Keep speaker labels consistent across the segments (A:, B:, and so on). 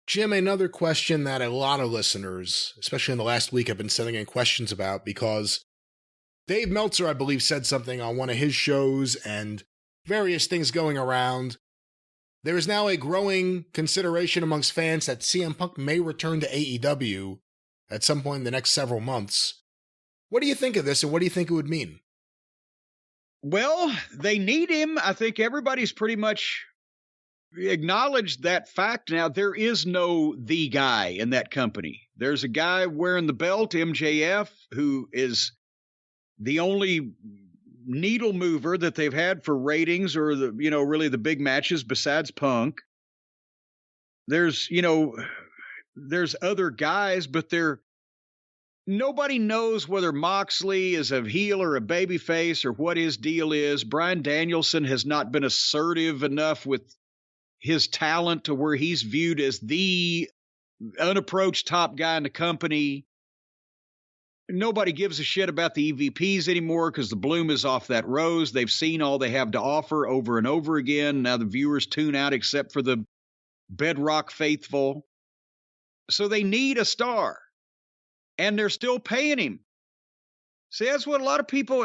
A: Jim, another question that a lot of listeners, especially in the last week, have been sending in questions about because Dave Meltzer, I believe, said something on one of his shows and various things going around. There is now a growing consideration amongst fans that CM Punk may return to AEW at some point in the next several months. What do you think of this, and what do you think it would mean?
B: Well, they need him. I think everybody's pretty much acknowledged that fact now. There is no the guy in that company. There's a guy wearing the belt, MJF, who is the only needle mover that they've had for ratings or really the big matches besides Punk. There's other guys, but nobody knows whether Moxley is a heel or a babyface or what his deal is. Bryan Danielson has not been assertive enough with his talent to where he's viewed as the unapproached top guy in the company. Nobody gives a shit about the EVPs anymore because the bloom is off that rose. They've seen all they have to offer over and over again. Now the viewers tune out except for the bedrock faithful. So they need a star. And they're still paying him. See, that's what a lot of people,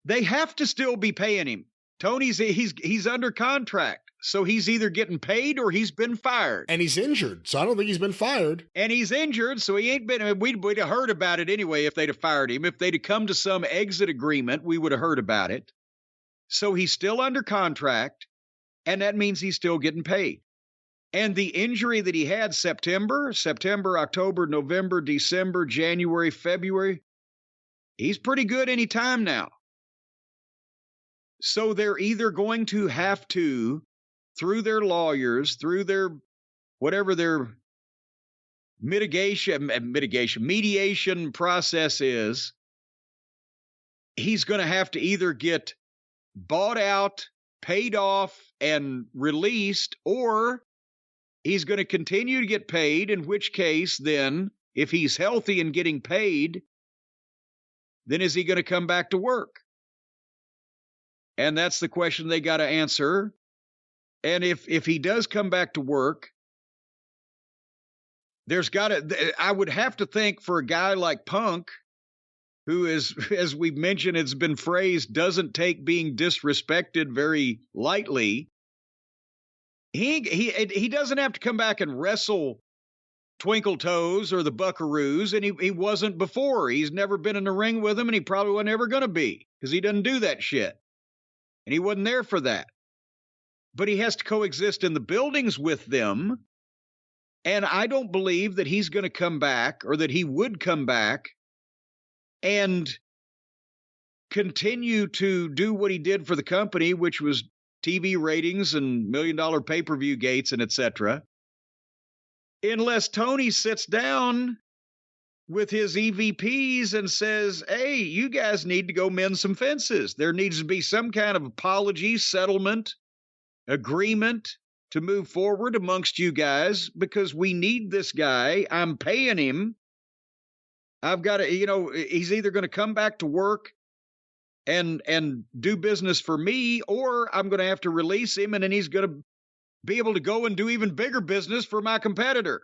B: they have to still be paying him. Tony's, he's under contract. So he's either getting paid or he's been fired.
A: And he's injured, so I don't think he's been fired.
B: And he's injured, so he ain't been, we'd have heard about it anyway if they'd have fired him. If they'd have come to some exit agreement, we would have heard about it. So he's still under contract, and that means he's still getting paid. And the injury that he had September, October, November, December, January, February, he's pretty good any time now. So they're either going to have to, through their lawyers, through their whatever their mediation process is, he's going to have to either get bought out, paid off, and released, or he's going to continue to get paid, in which case, then, if he's healthy and getting paid, then is he going to come back to work? And that's the question they got to answer. And if he does come back to work, I would have to think for a guy like Punk, who is, as we've mentioned, it's been phrased, doesn't take being disrespected very lightly. He doesn't have to come back and wrestle Twinkle Toes or the Buckaroos, and he wasn't before. He's never been in the ring with them, and he probably wasn't ever going to be, because he doesn't do that shit. And he wasn't there for that. But he has to coexist in the buildings with them, and I don't believe that he's going to come back, or that he would come back and continue to do what he did for the company, which was TV ratings and $1 million pay-per-view gates and etc., unless Tony sits down with his EVPs and says, hey, you guys need to go mend some fences. There needs to be some kind of apology, settlement, agreement to move forward amongst you guys, because we need this guy. I'm paying him. I've got to, he's either going to come back to work and do business for me, or I'm going to have to release him, and then he's going to be able to go and do even bigger business for my competitor.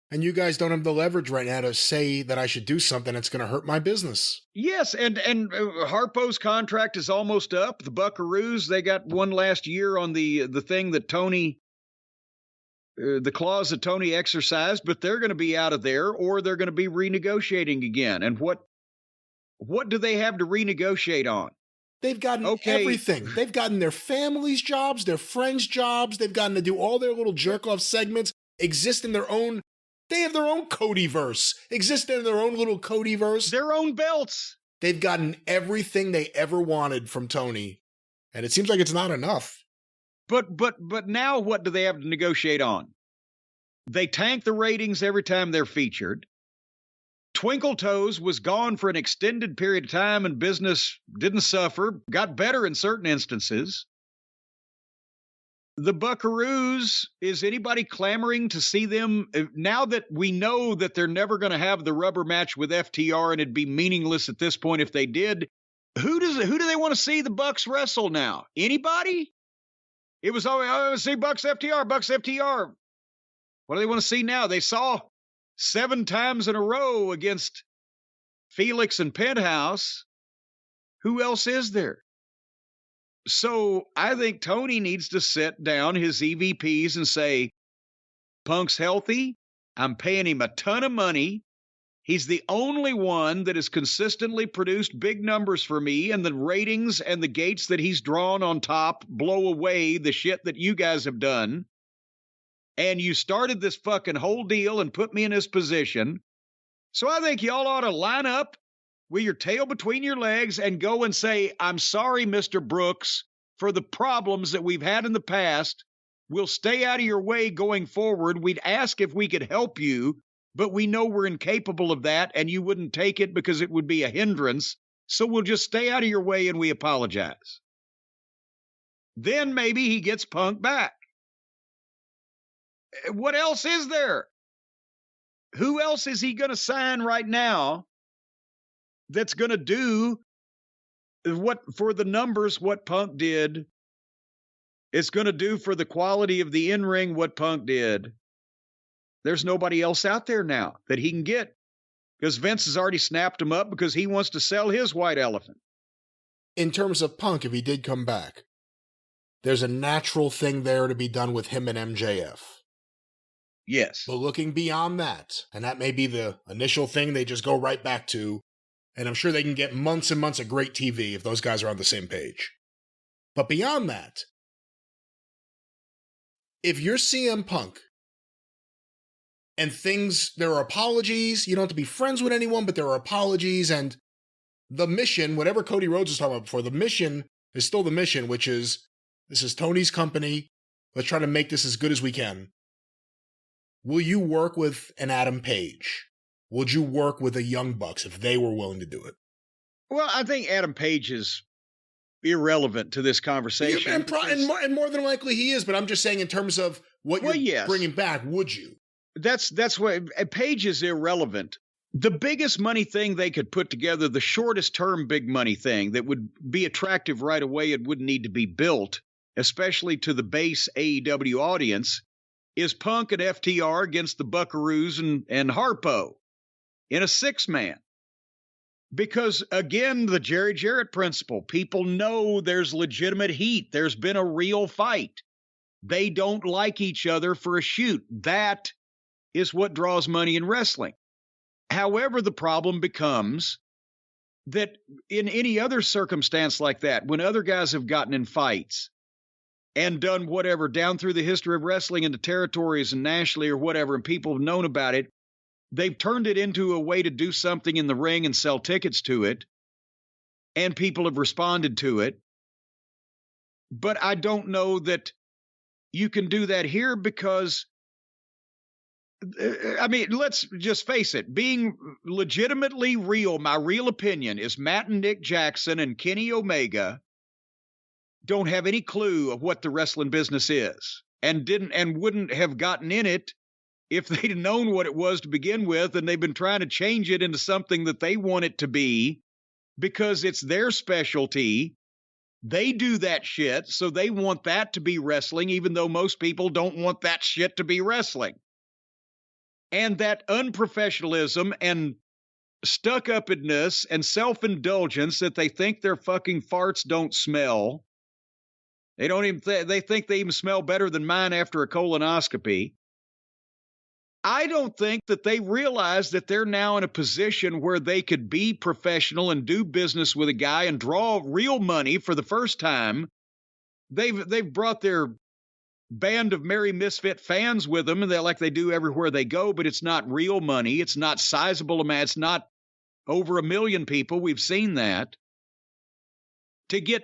A: And you guys don't have the leverage right now to say that I should do something that's going to hurt my business.
B: Yes, and Harpo's contract is almost up. The Buckaroos, they got one last year on the thing that Tony, the clause that Tony exercised, but they're going to be out of there, or they're going to be renegotiating again. And what do they have to renegotiate on?
A: They've gotten everything. They've gotten their families' jobs, their friends' jobs. They've gotten to do all their little jerk-off segments, exist in their own. They have their own Codyverse, exist in their own little Codyverse.
B: Their own belts.
A: They've gotten everything they ever wanted from Tony, and it seems like it's not enough.
B: But now what do they have to negotiate on? They tank the ratings every time they're featured. Twinkle Toes was gone for an extended period of time, and business didn't suffer, got better in certain instances. The Buckaroos, is anybody clamoring to see them? Now that we know that they're never going to have the rubber match with FTR, and it'd be meaningless at this point if they did, who do they want to see the Bucks wrestle now? Anybody? It was always, I want to see Bucks FTR. What do they want to see now? They saw 7 times in a row against Felix and Penthouse. Who else is there? So I think Tony needs to sit down his EVPs and say, Punk's healthy. I'm paying him a ton of money. He's the only one that has consistently produced big numbers for me, and the ratings and the gates that he's drawn on top blow away the shit that you guys have done. And you started this fucking whole deal and put me in this position. So I think y'all ought to line up with your tail between your legs and go and say, I'm sorry, Mr. Brooks, for the problems that we've had in the past. We'll stay out of your way going forward. We'd ask if we could help you, but we know we're incapable of that, and you wouldn't take it because it would be a hindrance. So we'll just stay out of your way and we apologize. Then maybe he gets Punk back. What else is there? Who else is he going to sign right now that's going to do what for the numbers what Punk did? It's going to do for the quality of the in-ring what Punk did. There's nobody else out there now that he can get because Vince has already snapped him up because he wants to sell his white elephant.
A: In terms of Punk, if he did come back, there's a natural thing there to be done with him and MJF.
B: Yes.
A: But looking beyond that, and that may be the initial thing they just go right back to, and I'm sure they can get months and months of great TV if those guys are on the same page. But beyond that, if you're CM Punk, and there are apologies, you don't have to be friends with anyone, but there are apologies, and the mission, whatever Cody Rhodes was talking about before, the mission is still the mission, which is, this is Tony's company, let's try to make this as good as we can. Will you work with an Adam Page? Would you work with a Young Bucks if they were willing to do it?
B: Well, I think Adam Page is irrelevant to this conversation.
A: Yeah, and more than likely he is, but I'm just saying in terms of what you're bringing back, would you?
B: That's what Page is irrelevant. The biggest money thing they could put together, the shortest term big money thing that would be attractive right away, it wouldn't need to be built, especially to the base AEW audience, is Punk and FTR against the Buckaroos and Harpo in a 6-man. Because, again, the Jerry Jarrett principle, people know there's legitimate heat. There's been a real fight. They don't like each other for a shoot. That is what draws money in wrestling. However, the problem becomes that in any other circumstance like that, when other guys have gotten in fights and done whatever down through the history of wrestling into territories and nationally or whatever, and people have known about it, they've turned it into a way to do something in the ring and sell tickets to it, and people have responded to it. But I don't know that you can do that here because, I mean, let's just face it, being legitimately real, my real opinion is Matt and Nick Jackson and Kenny Omega don't have any clue of what the wrestling business is and wouldn't have gotten in it if they'd known what it was to begin with, and they've been trying to change it into something that they want it to be because it's their specialty. They do that shit, so they want that to be wrestling, even though most people don't want that shit to be wrestling. And that unprofessionalism and stuck-upness and self-indulgence that they think their fucking farts don't smell. They don't even they think they even smell better than mine after a colonoscopy. I don't think that they realize that they're now in a position where they could be professional and do business with a guy and draw real money for the first time. They've brought their band of merry misfit fans with them, and they like they do everywhere they go, but it's not real money. It's not sizable amounts. It's not over 1 million people. We've seen that. To get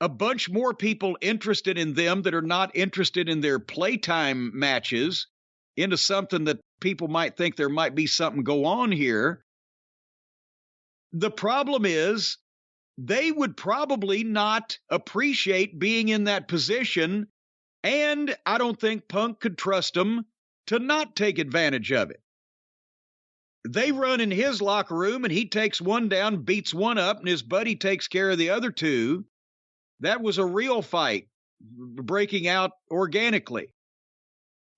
B: a bunch more people interested in them that are not interested in their playtime matches into something that people might think there might be something go on here. The problem is they would probably not appreciate being in that position, and I don't think Punk could trust them to not take advantage of it. They run in his locker room, and he takes one down, beats one up, and his buddy takes care of the other two. That was a real fight breaking out organically.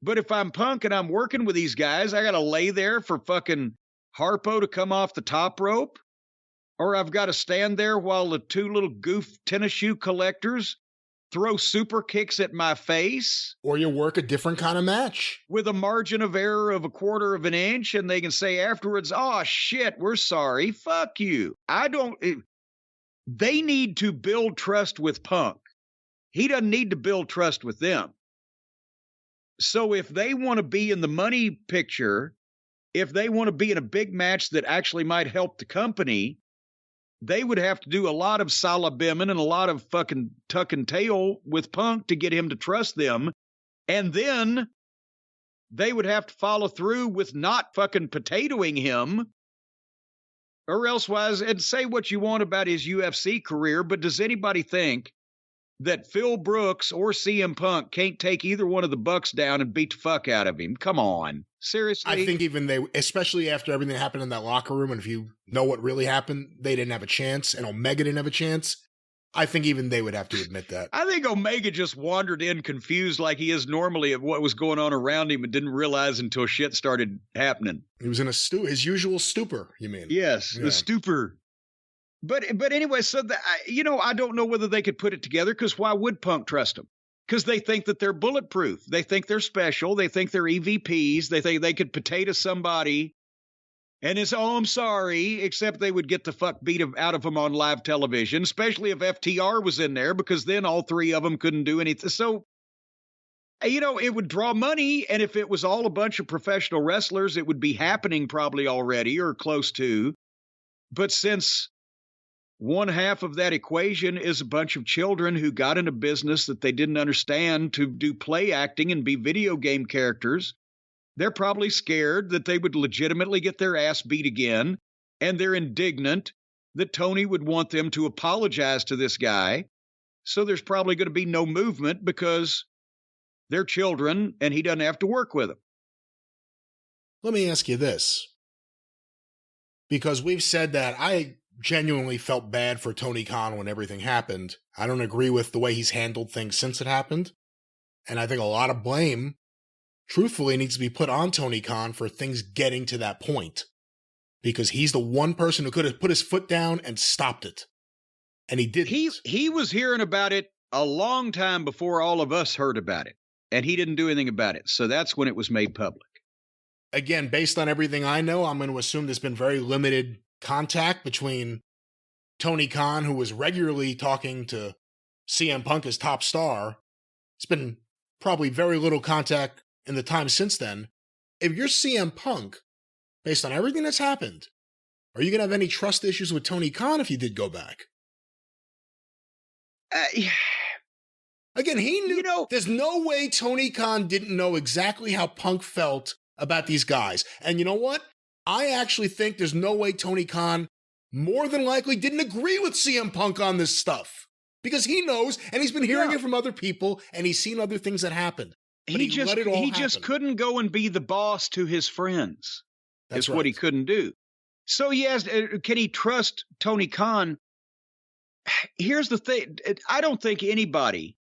B: But if I'm Punk and I'm working with these guys, I got to lay there for fucking Harpo to come off the top rope, or I've got to stand there while the two little goof tennis shoe collectors throw super kicks at my face.
A: Or you work a different kind of match.
B: With a margin of error of 1/4 of an inch, and they can say afterwards, oh, shit, we're sorry. Fuck you. They need to build trust with Punk. He doesn't need to build trust with them. So if they want to be in the money picture, if they want to be in a big match that actually might help the company, they would have to do a lot of salabimming and a lot of fucking tuck and tail with Punk to get him to trust them. And then they would have to follow through with not fucking potatoing him, or elsewise, and say what you want about his UFC career, but does anybody think that Phil Brooks or CM Punk can't take either one of the Bucks down and beat the fuck out of him? Come on. Seriously?
A: I think even they, especially after everything that happened in that locker room, and if you know what really happened, they didn't have a chance, and Omega didn't have a chance. I think even they would have to admit that.
B: I think Omega just wandered in confused like he is normally of what was going on around him and didn't realize until shit started happening.
A: He was in his usual stupor, you mean?
B: Yes, yeah. The stupor. But anyway, so I don't know whether they could put it together, because why would Punk trust them? Because they think that they're bulletproof. They think they're special. They think they're EVPs. They think they could potato somebody. And it's, oh, I'm sorry, except they would get the fuck beat out of them on live television, especially if FTR was in there, because then all three of them couldn't do anything. So, it would draw money. And if it was all a bunch of professional wrestlers, it would be happening probably already or close to. But since one half of that equation is a bunch of children who got into business that they didn't understand to do play acting and be video game characters, they're probably scared that they would legitimately get their ass beat again, and they're indignant that Tony would want them to apologize to this guy. So there's probably going to be no movement because they're children and he doesn't have to work with them.
A: Let me ask you this, because we've said that I genuinely felt bad for Tony Khan when everything happened. I don't agree with the way he's handled things since it happened. And I think a lot of blame, truthfully, needs to be put on Tony Khan for things getting to that point. Because he's the one person who could have put his foot down and stopped it. And he didn't.
B: He was hearing about it a long time before all of us heard about it. And he didn't do anything about it. So that's when it was made public.
A: Again, based on everything I know, I'm going to assume there's been very limited contact between Tony Khan, who was regularly talking to CM Punk as top star. It's been probably very little contact in the time since then. If you're CM Punk, based on everything that's happened, are you going to have any trust issues with Tony Khan if you did go back? Again, he knew, there's no way Tony Khan didn't know exactly how Punk felt about these guys. And you know what? I actually think there's no way Tony Khan more than likely didn't agree with CM Punk on this stuff. Because he knows, and he's been hearing it from other people, and he's seen other things that happened. But he
B: just couldn't go and be the boss to his friends. That's what he couldn't do. So yes, can he trust Tony Khan? Here's the thing. I don't think anybody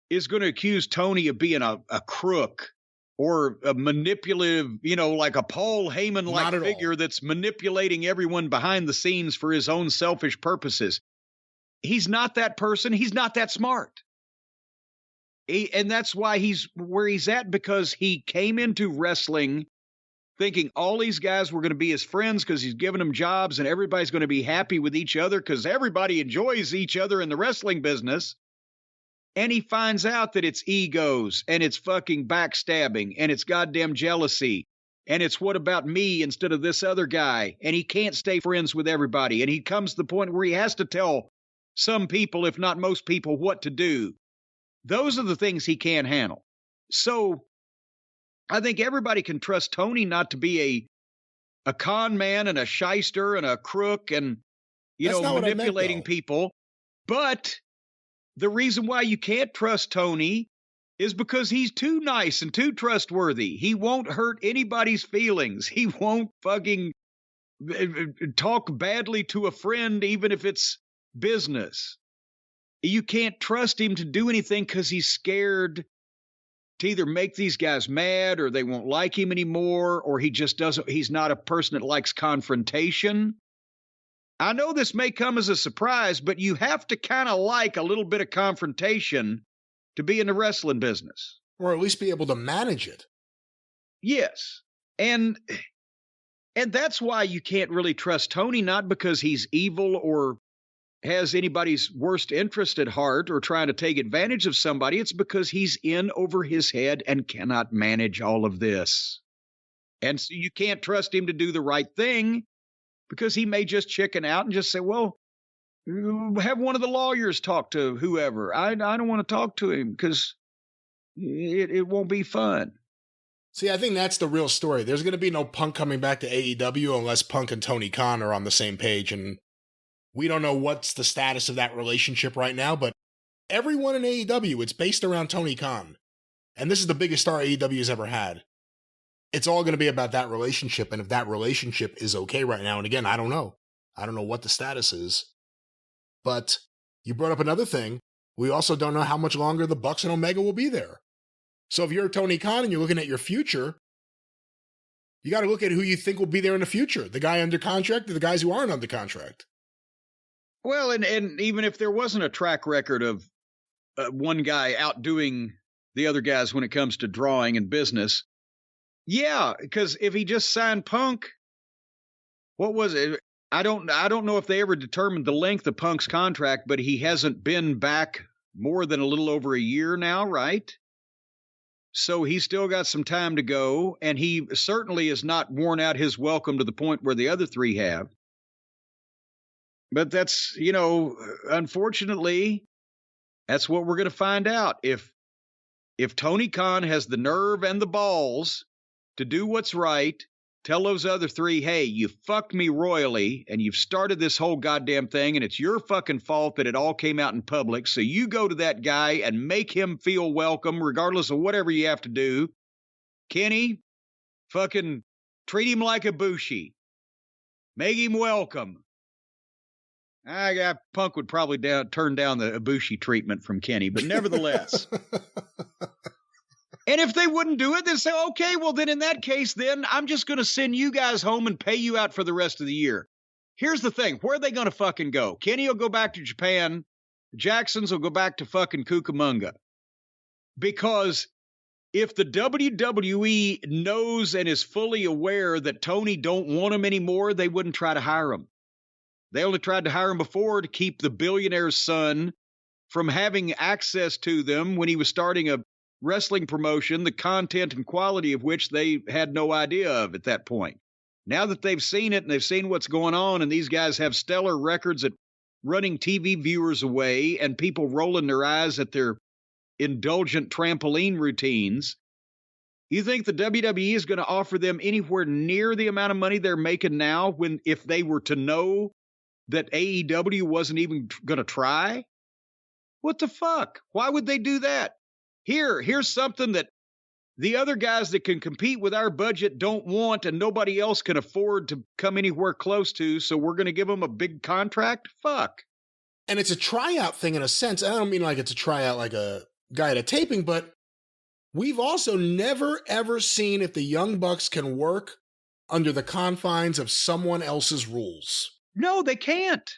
B: is going to accuse Tony of being a crook or a manipulative, like a Paul Heyman-like figure that's manipulating everyone behind the scenes for his own selfish purposes. He's not that person. He's not that smart. And that's why he's where he's at, because he came into wrestling thinking all these guys were going to be his friends because he's giving them jobs and everybody's going to be happy with each other because everybody enjoys each other in the wrestling business. And he finds out that it's egos and it's fucking backstabbing and it's goddamn jealousy. And it's what about me instead of this other guy? And he can't stay friends with everybody. And he comes to the point where he has to tell some people, if not most people, what to do. Those are the things he can't handle. So I think everybody can trust Tony not to be a con man and a shyster and a crook and, manipulating people. But the reason why you can't trust Tony is because he's too nice and too trustworthy. He won't hurt anybody's feelings. He won't fucking talk badly to a friend, even if it's business. You can't trust him to do anything because he's scared to either make these guys mad or they won't like him anymore, or he's not a person that likes confrontation. I know this may come as a surprise, but you have to kind of like a little bit of confrontation to be in the wrestling business.
A: Or at least be able to manage it.
B: Yes. And that's why you can't really trust Tony, not because he's evil or has anybody's worst interest at heart or trying to take advantage of somebody. It's because he's in over his head and cannot manage all of this. And so you can't trust him to do the right thing because he may just chicken out and just say, well, have one of the lawyers talk to whoever. I don't want to talk to him because it won't be fun.
A: See, I think that's the real story. There's going to be no Punk coming back to AEW unless Punk and Tony Khan are on the same page, and we don't know what's the status of that relationship right now, but everyone in AEW, it's based around Tony Khan. And this is the biggest star AEW has ever had. It's all going to be about that relationship, and if that relationship is okay right now, and again, I don't know. I don't know what the status is. But you brought up another thing. We also don't know how much longer the Bucks and Omega will be there. So if you're Tony Khan and you're looking at your future, you got to look at who you think will be there in the future. The guy under contract or the guys who aren't under contract.
B: Well, and even if there wasn't a track record of one guy outdoing the other guys when it comes to drawing and business, yeah, because if he just signed Punk, what was it? I don't know if they ever determined the length of Punk's contract, but he hasn't been back more than a little over a year now, right? So he's still got some time to go, and he certainly has not worn out his welcome to the point where the other three have. But that's, unfortunately, that's what we're going to find out. If Tony Khan has the nerve and the balls to do what's right, tell those other three, hey, you fucked me royally, and you've started this whole goddamn thing, and it's your fucking fault that it all came out in public, so you go to that guy and make him feel welcome, regardless of whatever you have to do. Kenny, fucking treat him like a Bushi. Make him welcome. Punk would probably turn down the Ibushi treatment from Kenny, but nevertheless. And if they wouldn't do it, they'd say, okay, well, then in that case, then I'm just going to send you guys home and pay you out for the rest of the year. Here's the thing. Where are they going to fucking go? Kenny will go back to Japan. The Jacksons will go back to fucking Cucamonga. Because if the WWE knows and is fully aware that Tony don't want him anymore, they wouldn't try to hire him. They only tried to hire him before to keep the billionaire's son from having access to them when he was starting a wrestling promotion, the content and quality of which they had no idea of at that point. Now that they've seen it and they've seen what's going on, and these guys have stellar records at running TV viewers away and people rolling their eyes at their indulgent trampoline routines, you think the WWE is going to offer them anywhere near the amount of money they're making now if they were to know that AEW wasn't even going to try? What the fuck? Why would they do that? Here's something that the other guys that can compete with our budget don't want and nobody else can afford to come anywhere close to, so we're going to give them a big contract? Fuck.
A: And it's a tryout thing in a sense. I don't mean like it's a tryout like a guy at a taping, but we've also never, ever seen if the Young Bucks can work under the confines of someone else's rules.
B: No, they can't.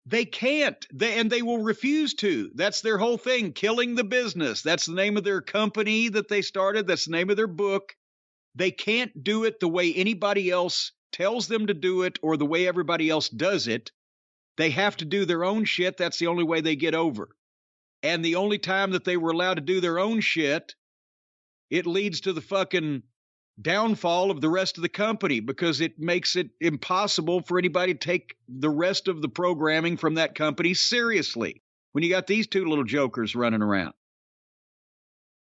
B: They can't. And they will refuse to. That's their whole thing, killing the business. That's the name of their company that they started. That's the name of their book. They can't do it the way anybody else tells them to do it or the way everybody else does it. They have to do their own shit. That's the only way they get over. And the only time that they were allowed to do their own shit, it leads to the fucking downfall of the rest of the company because it makes it impossible for anybody to take the rest of the programming from that company seriously when you got these two little jokers running around.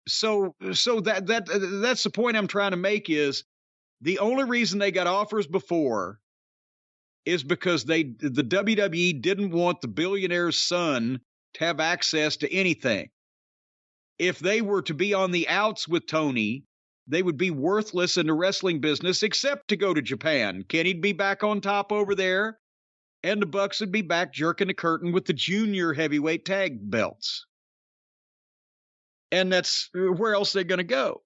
B: So that's the point I'm trying to make is the only reason they got offers before is because the WWE didn't want the billionaire's son to have access to anything. If they were to be on the outs with Tony, they would be worthless in the wrestling business except to go to Japan. Kenny'd be back on top over there, and the Bucks would be back jerking the curtain with the junior heavyweight tag belts. And that's where else they're going to go.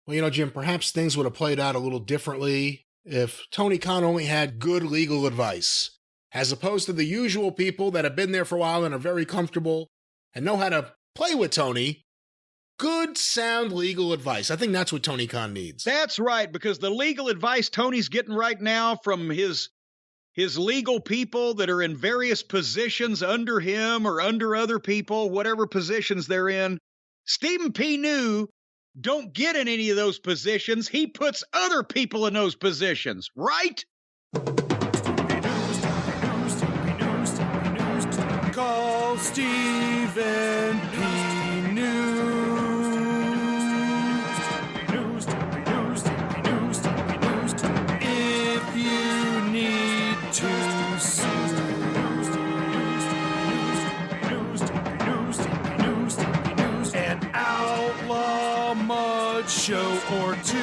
A: Well, Jim, perhaps things would have played out a little differently if Tony Khan only had good legal advice, as opposed to the usual people that have been there for a while and are very comfortable and know how to play with Tony. Good, sound legal advice. I think that's what Tony Khan needs.
B: That's right, because the legal advice Tony's getting right now from his legal people that are in various positions under him or under other people, whatever positions they're in, Stephen P. New don't get in any of those positions. He puts other people in those positions, right?
C: Call Stephen P. New. If you need to sue. An outlaw mud show or two.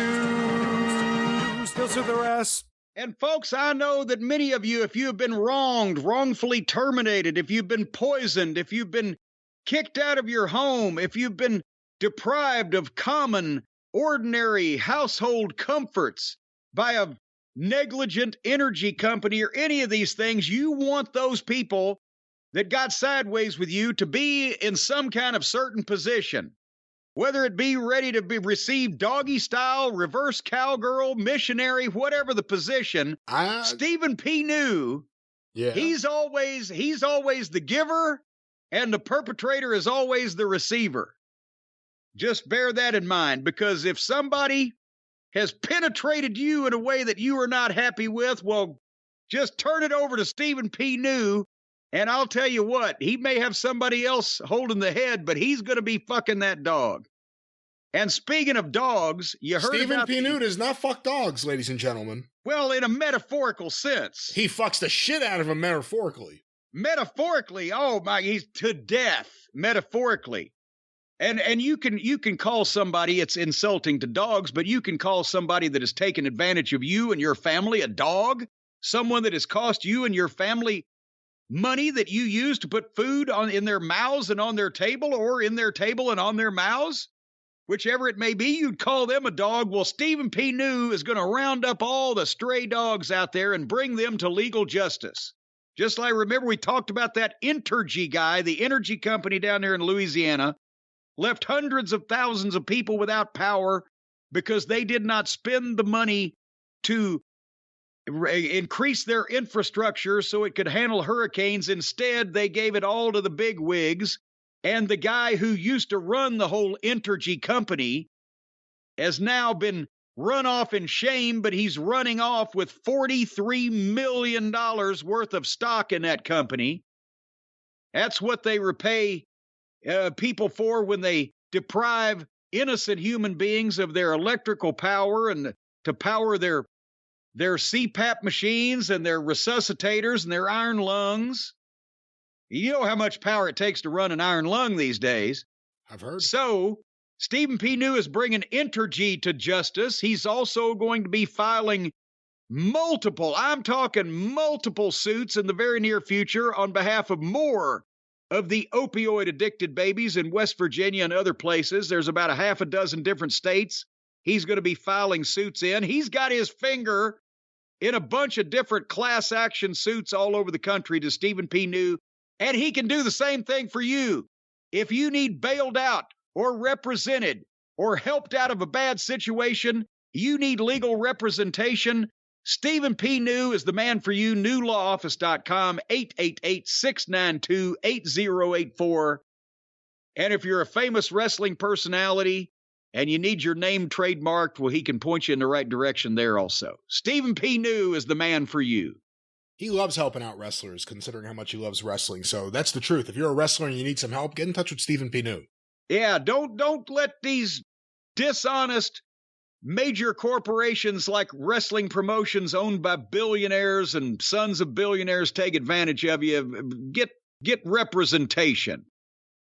C: Those are the rest.
B: And folks, I know that many of you, if you have been wronged, wrongfully terminated, if you've been poisoned, if you've been kicked out of your home, if you've been deprived of common, ordinary household comforts by a negligent energy company or any of these things, you want those people that got sideways with you to be in some kind of certain position. Whether it be ready to be received doggy style, reverse cowgirl, missionary, whatever the position, Stephen P. New, he's always the giver, and the perpetrator is always the receiver. Just bear that in mind, because if somebody has penetrated you in a way that you are not happy with, well, just turn it over to Stephen P. New, and I'll tell you what, he may have somebody else holding the head, but he's going to be fucking that dog. And speaking of dogs, you heard
A: Stephen
B: about
A: P. New does not fuck dogs, ladies and gentlemen.
B: Well, in a metaphorical sense.
A: He fucks the shit out of them metaphorically.
B: Metaphorically, oh my, he's to death, metaphorically. And you can call somebody, it's insulting to dogs, but you can call somebody that has taken advantage of you and your family a dog, someone that has cost you and your family money that you use to put food in their mouths and on their table, or in their table and on their mouths. Whichever it may be, you'd call them a dog. Well, Stephen P. New is going to round up all the stray dogs out there and bring them to legal justice. Just like, remember, we talked about that Entergy guy, the energy company down there in Louisiana, left hundreds of thousands of people without power because they did not spend the money to increase their infrastructure so it could handle hurricanes. Instead, they gave it all to the big wigs. And the guy who used to run the whole Entergy company has now been run off in shame, but he's running off with $43 million worth of stock in that company. That's what they repay people for when they deprive innocent human beings of their electrical power and to power their CPAP machines and their resuscitators and their iron lungs. You know how much power it takes to run an iron lung these days.
A: I've heard.
B: So, Stephen P. New is bringing Entergy to justice. He's also going to be filing multiple suits in the very near future on behalf of more of the opioid-addicted babies in West Virginia and other places. There's about a half a dozen different states he's going to be filing suits in. He's got his finger in a bunch of different class action suits all over the country to Stephen P. New. And he can do the same thing for you. If you need bailed out or represented or helped out of a bad situation, you need legal representation, Stephen P. New is the man for you. NewLawOffice.com, 888-692-8084. And if you're a famous wrestling personality and you need your name trademarked, well, he can point you in the right direction there also. Stephen P. New is the man for you.
A: He loves helping out wrestlers, considering how much he loves wrestling. So that's the truth. If you're a wrestler and you need some help, get in touch with Stephen P. New.
B: Yeah, don't let these dishonest major corporations like wrestling promotions owned by billionaires and sons of billionaires take advantage of you. Get representation.